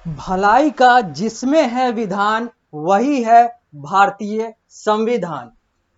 भलाई का जिसमें है विधान वही है भारतीय संविधान।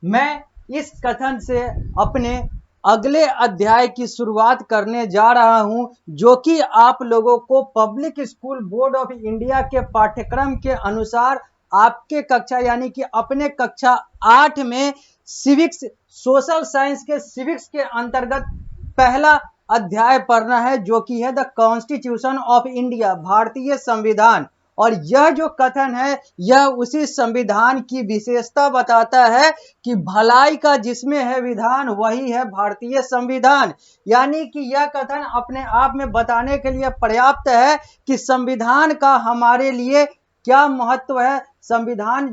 मैं इस कथन से अपने अगले अध्याय की शुरुआत करने जा रहा हूं, जो कि आप लोगों को public school board of India के पाठ्यक्रम के अनुसार आपके कक्षा यानी कि अपने कक्षा 8 में सिविक्स सोशल साइंस के सिविक्स के अंतर्गत पहला अध्याय पढ़ना है, जो कि है द कॉन्स्टिट्यूशन ऑफ इंडिया, भारतीय संविधान। और यह जो कथन है यह उसी संविधान की विशेषता बताता है कि भलाई का जिसमें है विधान वही है भारतीय संविधान। यानी कि यह कथन अपने आप में बताने के लिए पर्याप्त है कि संविधान का हमारे लिए क्या महत्व है, संविधान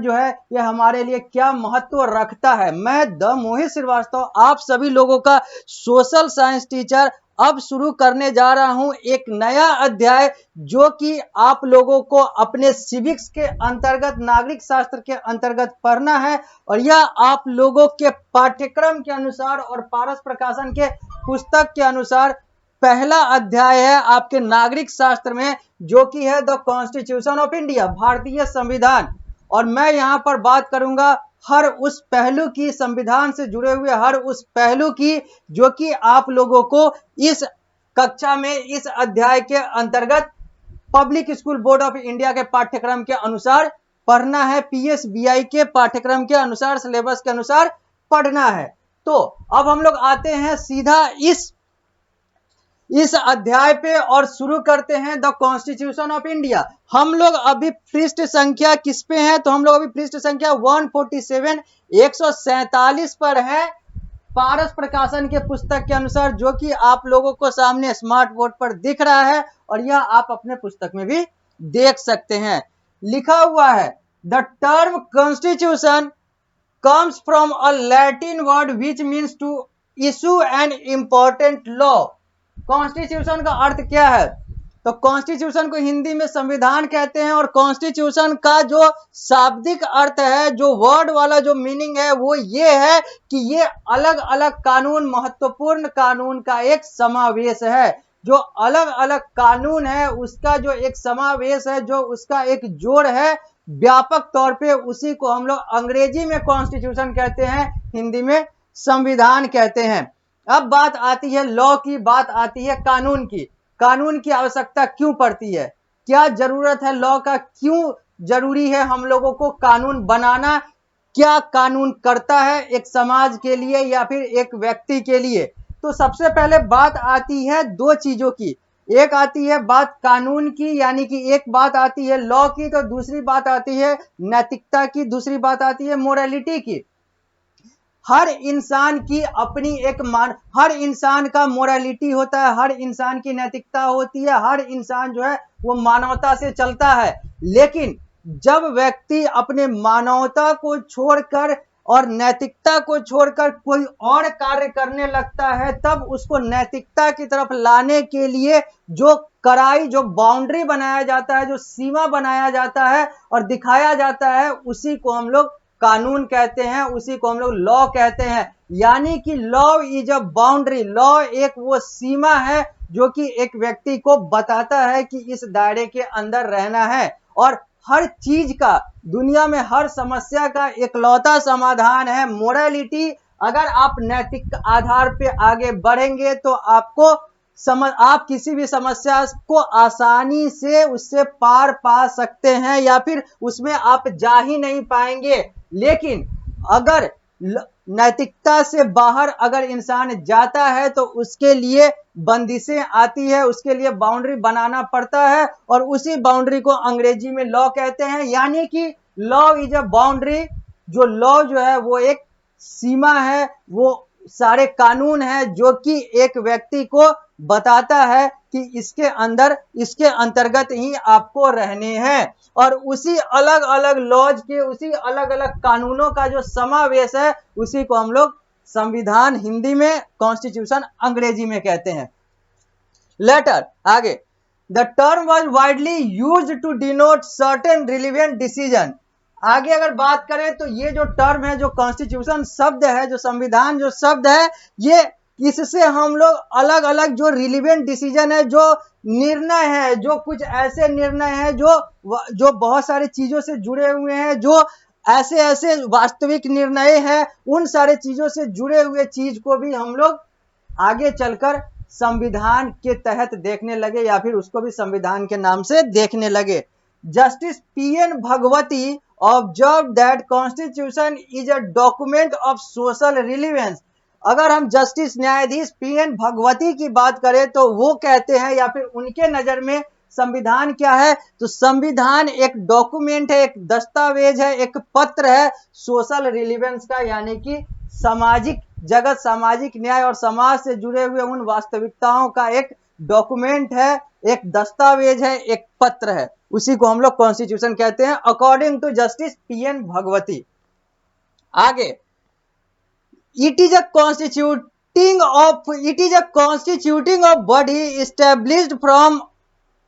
जो है यह हमारे लिए क्या महत्व रखता है। मैं द मोहित श्रीवास्तव आप सभी लोगों का सोशल साइंस टीचर अब शुरू करने जा रहा हूं एक नया अध्याय, जो कि आप लोगों को अपने सिविक्स के अंतर्गत नागरिक शास्त्र के अंतर्गत पढ़ना है। और यह आप लोगों के पाठ्यक्रम के अनुसार और पारस प्रकाशन के पुस्तक के अनुसार पहला अध्याय है आपके नागरिक शास्त्र में, जो कि है द कॉन्स्टिट्यूशन ऑफ इंडिया, भारतीय संविधान। और मैं यहां पर बात करूंगा हर उस पहलू की, संविधान से जुड़े हुए हर उस पहलू की, जो कि आप लोगों को इस कक्षा में इस अध्याय के अंतर्गत public school board of India के पाठ्यक्रम के अनुसार पढ़ना है, पीएसबीआई के पाठ्यक्रम के अनुसार, सिलेबस के अनुसार पढ़ना है। तो अब हम लोग आते हैं सीधा इस अध्याय पे और शुरू करते हैं द कॉन्स्टिट्यूशन ऑफ इंडिया। हम लोग अभी पृष्ठ संख्या किस पे हैं, तो हम लोग अभी पृष्ठ संख्या 147 147 पर है पारस प्रकाशन के पुस्तक के अनुसार, जो कि आप लोगों को सामने स्मार्ट बोर्ड पर दिख रहा है और यह आप अपने पुस्तक में भी देख सकते हैं। लिखा हुआ है the term constitution comes from a Latin word which means to issue an important law। Constitution का अर्थ क्या है, तो कॉन्स्टिट्यूशन को हिंदी में संविधान कहते हैं। और कॉन्स्टिट्यूशन का जो शाब्दिक अर्थ है, जो वर्ड वाला जो मीनिंग है, वो ये है कि ये अलग अलग कानून, महत्वपूर्ण कानून का एक समावेश है। जो अलग अलग कानून है उसका जो एक समावेश है, जो उसका एक जोड़ है व्यापक तौर पे, उसी को हम लोग अंग्रेजी में कॉन्स्टिट्यूशन कहते हैं, हिंदी में संविधान कहते हैं। अब बात आती है लॉ की, बात आती है कानून की। कानून की आवश्यकता क्यों पड़ती है, क्या जरूरत है लॉ का, क्यों जरूरी है हम लोगों को कानून बनाना, क्या कानून करता है एक समाज के लिए या फिर एक व्यक्ति के लिए। तो सबसे पहले बात आती है दो चीजों की, एक आती है बात कानून की, यानी कि एक बात आती है लॉ की, तो दूसरी बात आती है नैतिकता की, दूसरी बात आती है मोरालिटी की। हर इंसान की अपनी हर इंसान का मोरालिटी होता है, हर इंसान की नैतिकता होती है, हर इंसान जो है वो मानवता से चलता है। लेकिन जब व्यक्ति अपने मानवता को छोड़कर और नैतिकता को छोड़कर कोई और कार्य करने लगता है, तब उसको नैतिकता की तरफ लाने के लिए जो कड़ाई, जो बाउंड्री बनाया जाता है, जो सीमा बनाया जाता है और दिखाया जाता है, उसी को हम लोग कानून कहते हैं, उसी को हम लोग लॉ कहते हैं। यानी कि law is a boundary, law एक वो सीमा है जो कि एक व्यक्ति को बताता है कि इस दायरे के अंदर रहना है। और हर चीज का, दुनिया में हर समस्या का एकलौता समाधान है मोरालिटी। अगर आप नैतिक आधार पे आगे बढ़ेंगे तो आप किसी भी समस्या को आसानी से उससे पार पा सकते हैं, या फिर उसमें आप जा ही नहीं पाएंगे। लेकिन अगर नैतिकता से बाहर अगर इंसान जाता है तो उसके लिए बंदिशें आती है, उसके लिए बाउंड्री बनाना पड़ता है, और उसी बाउंड्री को अंग्रेजी में लॉ कहते हैं। यानी कि लॉ इज अ बाउंड्री, जो लॉ जो है वो एक सीमा है, वो सारे कानून है जो कि एक व्यक्ति को बताता है कि इसके अंदर, इसके अंतर्गत ही आपको रहने हैं। और उसी अलग अलग लॉज के, उसी अलग अलग कानूनों का जो समावेश है, उसी को हम लोग संविधान हिंदी में, कॉन्स्टिट्यूशन अंग्रेजी में कहते हैं। लेटर आगे, the term was widely use to denote certain relevant decision. आगे अगर बात करें तो ये जो टर्म है, जो कॉन्स्टिट्यूशन शब्द है, जो संविधान जो शब्द है, ये किससे हम लोग अलग अलग जो रिलीवेंट डिसीजन है, जो निर्णय है, जो कुछ ऐसे निर्णय है जो बहुत सारी चीजों से जुड़े हुए हैं, जो ऐसे ऐसे वास्तविक निर्णय है, उन सारे चीजों से जुड़े हुए चीज को भी हम लोग आगे चलकर संविधान के तहत देखने लगे या फिर उसको भी संविधान के नाम से देखने लगे। Justice PN Bhagwati observe that constitution is a document of social relevance. अगर हम जस्टिस न्यायाधीश पीएन भगवती की बात करें तो वो कहते हैं या फिर उनके नजर में संविधान क्या है, तो संविधान एक डॉक्यूमेंट है, एक दस्तावेज है, एक पत्र है सोशल रिलीवेंस का, यानी कि सामाजिक जगत, सामाजिक न्याय और समाज से जुड़े हुए उन वास्तविकताओं का एक डॉक्यूमेंट है, एक दस्तावेज है, एक पत्र है। उसी को हम लोग कॉन्स्टिट्यूशन कहते हैं according to justice PN Bhagwati. आगे, it is a constituting of body established from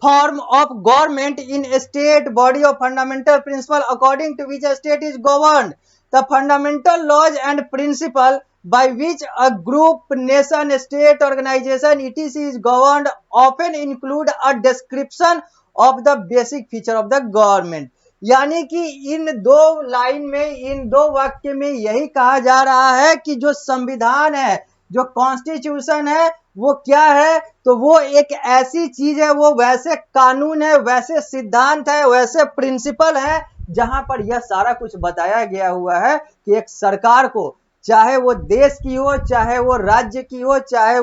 form of government in a state body of fundamental principle according to which a state is governed. The fundamental laws and principle by which a group, nation, state, organization, etc. is governed often include a description of the basic feature of the government. यानी कि इन दो line में, इन दो वाक्य में यही कहा जा रहा है कि जो संविधान है, जो कॉन्स्टिट्यूशन है, वो क्या है, तो वो एक ऐसी चीज है, वो वैसे कानून है, वैसे सिद्धांत है, वैसे प्रिंसिपल है जहां पर यह सारा कुछ बताया गया हुआ है कि एक सरकार को, चाहे वो देश की हो, चाहे वो राज्य की हो, चाहे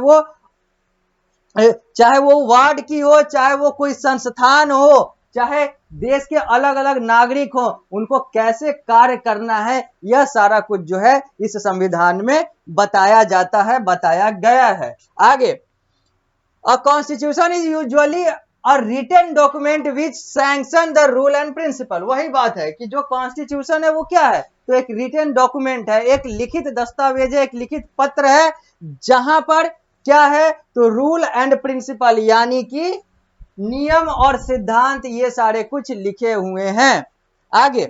वो वार्ड की हो, चाहे वो कोई संस्थान हो, चाहे देश के अलग अलग नागरिक हो, उनको कैसे कार्य करना है, यह सारा कुछ जो है इस संविधान में बताया जाता है, बताया गया है। आगे, a constitution is usually a written document which sanction the rule and principle. वही बात है कि जो कॉन्स्टिट्यूशन है वो क्या है, तो एक रिटन डॉक्यूमेंट है, एक लिखित दस्तावेज है, एक लिखित पत्र है, जहां पर क्या है, तो रूल एंड प्रिंसिपल यानी कि नियम और सिद्धांत ये सारे कुछ लिखे हुए हैं। आगे,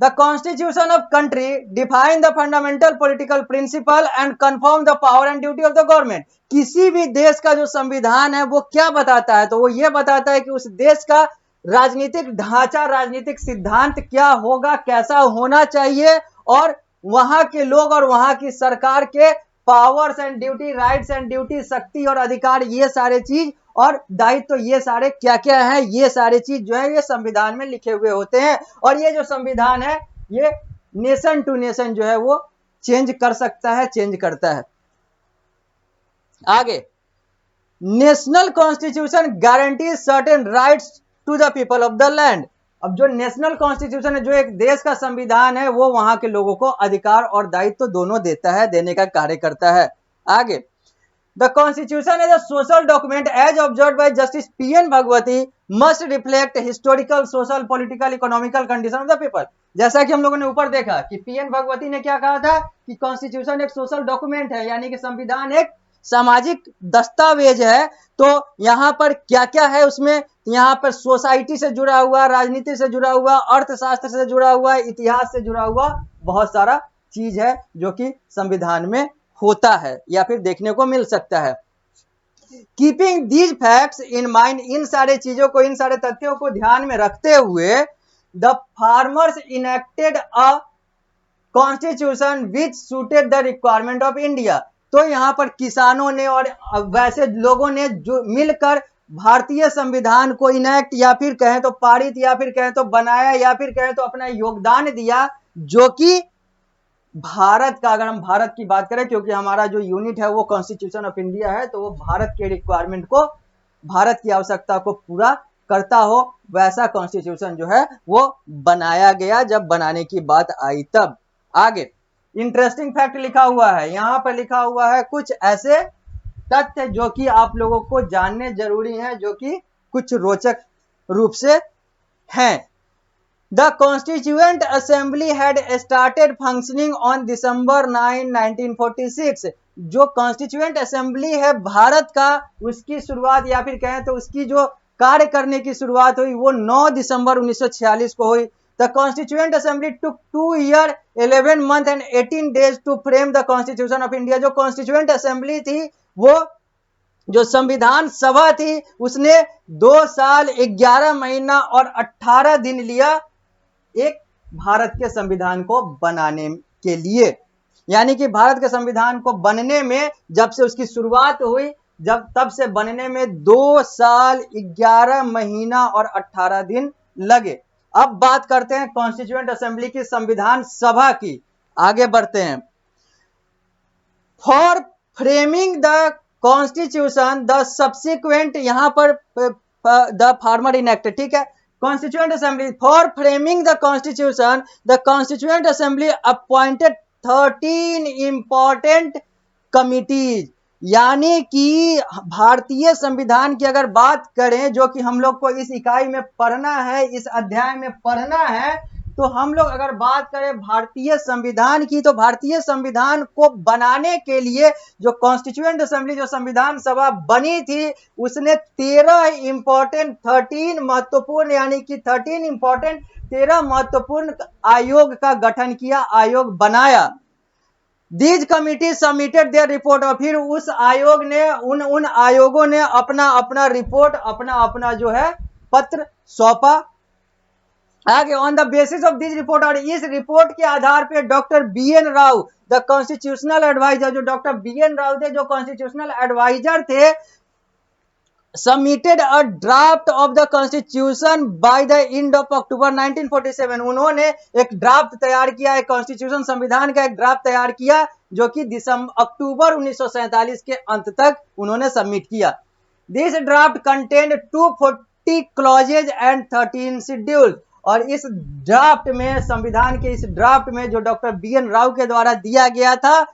the constitution of country define the fundamental political principle and confirm the power and duty of the government. किसी भी देश का जो संविधान है वो क्या बताता है, तो वो ये बताता है कि उस देश का राजनीतिक ढांचा, राजनीतिक सिद्धांत क्या होगा, कैसा होना चाहिए, और वहां के लोग और वहां की सरकार के powers and duty, rights and duty, शक्ति और अधिकार, ये सारे चीज और दायित्व, ये सारे क्या क्या है, ये सारे चीज जो है ये संविधान में लिखे हुए होते हैं। और ये जो संविधान है ये नेशन टू नेशन जो है वो चेंज कर सकता है, चेंज करता है। आगे, national constitution guarantee certain rights to the people of the land. अब जो नेशनल कॉन्स्टिट्यूशन है, जो एक देश का संविधान है, वो वहां के लोगों को अधिकार और दायित्व दोनों देता है, देने का कार्य करता है। आगे, the constitution is a social document as observed by justice PN Bhagwati must reflect historical, social, political, economical condition of the people. जैसा कि हम लोगों ने ऊपर देखा कि पीएन भगवती ने क्या कहा था कि कॉन्स्टिट्यूशन एक सोशल डॉक्यूमेंट है, यानी कि संविधान एक सामाजिक दस्तावेज है। तो यहाँ पर क्या क्या है उसमें, यहाँ पर सोसाइटी से जुड़ा हुआ, राजनीति से जुड़ा हुआ, अर्थशास्त्र से जुड़ा हुआ, इतिहास से जुड़ा हुआ बहुत सारा चीज है जो कि संविधान में होता है या फिर देखने को मिल सकता है। Keeping these facts in mind, इन सारे चीजों को, इन सारे तथ्यों को ध्यान में रखते हुए the farmers enacted a constitution which suited the requirement of India. तो यहाँ पर किसानों ने और वैसे लोगों ने जो मिलकर भारतीय संविधान को इनेक्ट या फिर कहें तो पारित या फिर कहें तो बनाया या फिर कहें तो अपना योगदान दिया, जो कि भारत का, अगर हम भारत की बात करें, क्योंकि हमारा जो यूनिट है वो कॉन्स्टिट्यूशन ऑफ इंडिया है, तो वो भारत के रिक्वायरमेंट को, भारत की आवश्यकता को पूरा करता हो, वैसा कॉन्स्टिट्यूशन जो है वो बनाया गया, जब बनाने की बात आई तब। आगे, इंटरेस्टिंग फैक्ट लिखा हुआ है, यहां पर लिखा हुआ है कुछ ऐसे तथ्य जो कि आप लोगों को जानने जरूरी हैं, जो कि कुछ रोचक रूप से हैं। The Constituent Assembly had started functioning on December 9, 1946. जो कॉन्स्टिट्यूएंट असेंबली है भारत का, उसकी शुरुआत या फिर कहें तो उसकी जो कार्य करने की शुरुआत हुई वो 9 दिसंबर 1946 को हुई। The constituent assembly took 2 year 11 month and 18 days to frame the constitution of India. जो कॉन्स्टिट्यूएंट असेंबली थी, वो जो संविधान सभा थी, उसने 2 साल 11 महीना और 18 दिन लिया एक भारत के संविधान को बनाने के लिए। यानी कि भारत के संविधान को बनने में जब से उसकी शुरुआत हुई, तब से बनने में 2 साल 11 महीना और 18 दिन लगे। अब बात करते हैं कॉन्स्टिट्यूएंट असेंबली की, संविधान सभा की। आगे बढ़ते हैं। For framing the constitution the subsequent, यहां पर द फार्मर इनएक्ट, ठीक है। Constituent assembly for framing the constitution the constituent assembly appointed 13 important committees. यानी कि भारतीय संविधान की अगर बात करें, जो कि हम लोग को इस इकाई में पढ़ना है, इस अध्याय में पढ़ना है, तो हम लोग अगर बात करें भारतीय संविधान की, तो भारतीय संविधान को बनाने के लिए जो कॉन्स्टिट्यूएंट असेंबली, जो संविधान सभा बनी थी, उसने 13 महत्वपूर्ण, यानी कि 13 महत्वपूर्ण आयोग का गठन किया, आयोग बनाया। These committee submitted there report, और फिर उस आयोग ने, उन आयोगों ने अपना रिपोर्ट, अपना जो है पत्र सौंपा। आगे on the basis of this report, और इस रिपोर्ट के आधार पे doctor BN Rao the constitutional adviser, जो डॉक्टर BN राव थे, जो कॉन्स्टिट्यूशनल एडवाइजर थे, submitted a draft of the constitution by the end of October 1947। उन्होंने एक ड्राफ्ट तैयार किया, एक कॉन्स्टिट्यूशन, संविधान का एक ड्राफ्ट तैयार किया, जो कि अक्टूबर 1947 के अंत तक उन्होंने सबमिट किया। This draft contained 240 clauses and 13 schedule, और इस ड्राफ्ट में, संविधान के इस ड्राफ्ट में, जो डॉक्टर BN राव के द्वारा दिया गया था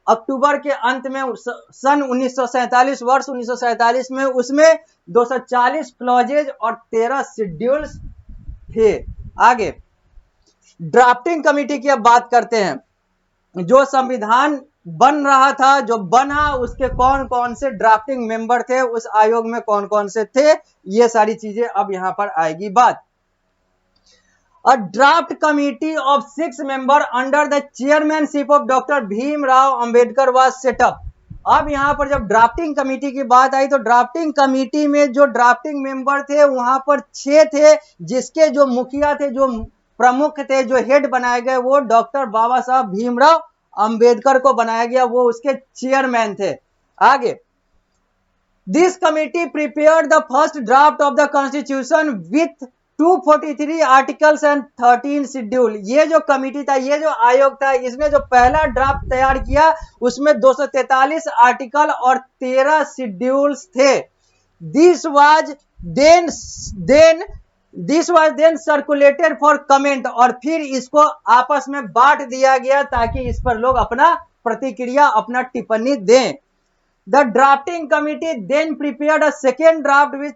अक्टूबर के अंत में, सन 1947, वर्ष 1947 में, उसमें 240 क्लॉजेज और 13 शेड्यूल्स थे। आगे ड्राफ्टिंग कमेटी की अब बात करते हैं। जो संविधान बन रहा था, जो बना, उसके कौन कौन से ड्राफ्टिंग मेंबर थे, उस आयोग में कौन कौन से थे, ये सारी चीजें अब यहां पर आएगी बात। A draft committee of 6 members under the chairmanship of Dr. Bhimrao Ambedkar was set up। अब यहाँ पर जब ड्राफ्टिंग कमेटी की बात आई, तो ड्राफ्टिंग कमेटी में जो ड्राफ्टिंग मेंबर थे, वहां पर 6 थे, जिसके जो मुखिया थे, जो प्रमुख थे, जो हेड बनाए गए, वो डॉक्टर बाबा साहब भीमराव अंबेडकर को बनाया गया, वो उसके चेयरमैन थे। आगे this committee prepared the first draft of the constitution with 243 articles and 13 schedule. ये जो कमिटी था, ये जो आयोग था, इसने जो पहला ड्राफ्ट तैयार किया, उसमें 243 आर्टिकल और 13 शेड्यूल्स थे। This was then circulated for comment, और फिर इसको आपस में बांट दिया गया ताकि इस पर लोग अपना प्रतिक्रिया, अपना टिप्पणी दें। The drafting committee then prepared a second draft which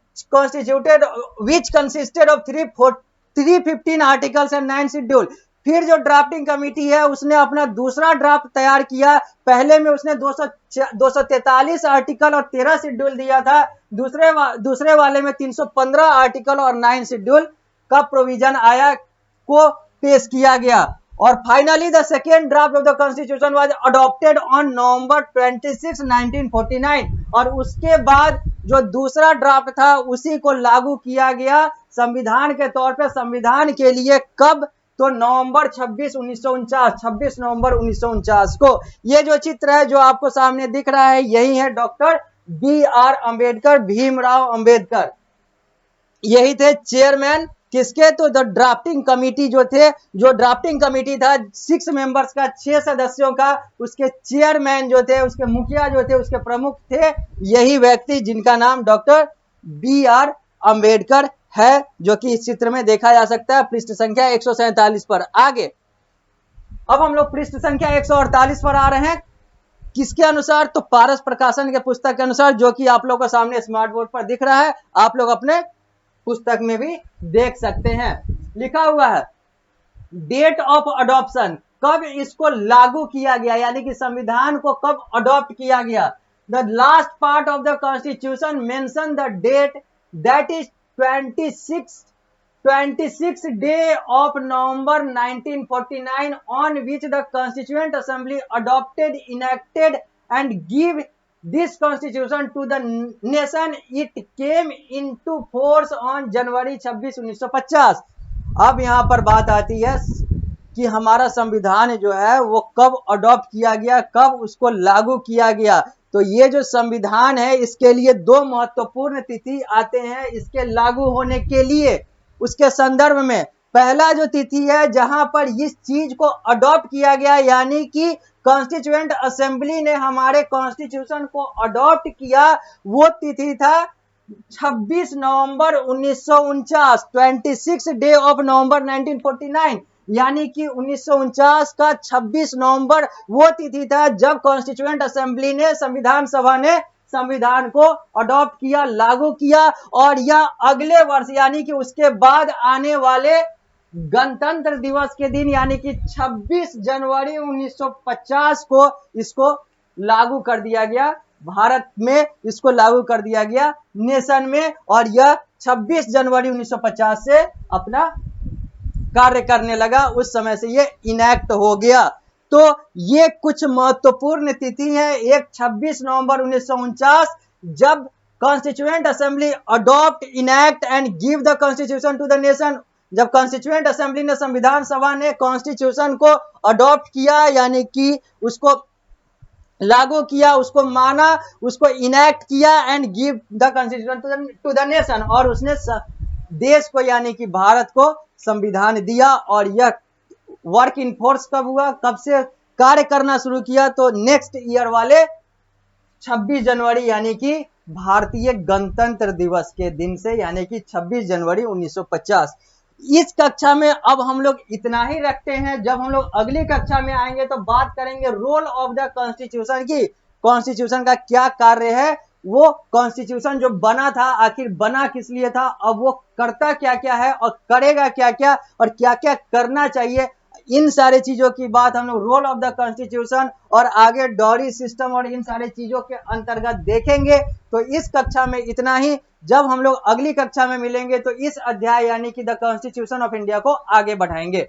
consisted of 315 articles and 9 schedule। फिर जो ड्राफ्टिंग कमेटी है, उसने अपना दूसरा ड्राफ्ट तैयार किया। पहले में उसने 243 आर्टिकल और 13 शेड्यूल दिया था, दूसरे वाले में 315 आर्टिकल और 9 शेड्यूल का प्रोविजन आया, को पेश किया गया। और finally the second draft of the constitution was adopted on November 26, 1949। और उसके बाद जो दूसरा ड्राफ्ट था, उसी को लागू किया गया संविधान के तौर पे, संविधान के लिए। कब? तो नवंबर 26 नवंबर 1949 को। ये जो चित्र है, जो आपको सामने दिख रहा है, यही है डॉक्टर BR अम्बेडकर, भीमराव अंबेडकर। यही थे चेयरमैन किसके? तो द ड्राफ्टिंग कमिटी जो थे, जो ड्राफ्टिंग कमिटी था 6 मेंबर्स का, 6 सदस्यों का, उसके चेयरमैन जो थे, उसके मुखिया जो थे, उसके प्रमुख थे, यही व्यक्ति जिनका नाम डॉक्टर BR अम्बेडकर है, जो कि इस चित्र में देखा जा सकता है पृष्ठ संख्या 147 पर। आगे अब हम लोग पृष्ठ संख्या 148 पर आ रहे हैं। किसके अनुसार? तो पारस प्रकाशन के पुस्तक के अनुसार, जो कि आप लोग को सामने स्मार्ट बोर्ड पर दिख रहा है, आप लोग अपने पुस्तक में भी देख सकते हैं। लिखा हुआ है डेट ऑफ अडॉप्शन, कब इसको लागू किया गया, यानी कि संविधान को कब अडॉप्ट किया गया। The last part of the constitution mention the date that is 26 26 day of November 1949 on which the Constituent Assembly adopted, enacted and give this constitution to the nation. It came into force on January 26, 1950. अब यहाँ पर बात आती है कि हमारा संविधान जो है वो कब अडॉप्ट किया गया, कब उसको लागू किया गया। तो ये जो संविधान है इसके लिए दो महत्वपूर्ण तिथि आते हैं इसके लागू होने के लिए। उसके संदर्भ में पहला जो तिथि है जहां पर इस चीज को अडॉप्ट किया गया, यानी कि कॉन्स्टिट्यूएंट असेंबली ने हमारे कॉन्स्टिट्यूशन को अडॉप्ट किया, वो तिथि था 26 नवंबर 1949, 26 डे ऑफ नवंबर 1949, यानी कि 1949 का 26 नवंबर वो तिथि था जब कॉन्स्टिट्यूएंट असेंबली ने, संविधान सभा ने संविधान को अडॉप्ट किया, लागू किया। और यह अगले वर्ष यानी कि उसके बाद आने वाले गणतंत्र दिवस के दिन यानी कि 26 जनवरी 1950 को इसको लागू कर दिया गया, भारत में इसको लागू कर दिया गया नेशन में। और यह 26 जनवरी 1950 से अपना कार्य करने लगा, उस समय से ये इनैक्ट हो गया। तो ये कुछ महत्वपूर्ण तिथि है। एक 26 नवंबर 1949 जब constituent assembly adopt, enact and give the constitution to the nation, जब कॉन्स्टिट्यूएंट असेंबली ने, संविधान सभा ने कॉन्स्टिट्यूशन को अडॉप्ट किया यानी कि उसको लागू किया, उसको माना, उसको इनैक्ट किया and give the constitution to the nation, और उसने देश को यानी कि भारत को संविधान दिया। और यह वर्क इन फोर्स कब हुआ, कब से कार्य करना शुरू किया, तो नेक्स्ट ईयर वाले 26 जनवरी यानी कि भारतीय गणतंत्र दिवस के दिन से, यानी कि 26 जनवरी 1950। इस कक्षा में अब हम लोग इतना ही रखते हैं। जब हम लोग अगली कक्षा में आएंगे तो बात करेंगे रोल ऑफ द कॉन्स्टिट्यूशन की, कॉन्स्टिट्यूशन का क्या कार्य है, वो कॉन्स्टिट्यूशन जो बना था आखिर बना किस लिए था, अब वो करता क्या क्या है और करेगा क्या क्या और क्या क्या करना चाहिए, इन सारे चीजों की बात हम लोग रोल ऑफ द कॉन्स्टिट्यूशन और आगे डॉरी सिस्टम और इन सारे चीजों के अंतर्गत देखेंगे। तो इस कक्षा में इतना ही। जब हम लोग अगली कक्षा में मिलेंगे तो इस अध्याय यानी कि द कॉन्स्टिट्यूशन ऑफ इंडिया को आगे बढ़ाएंगे।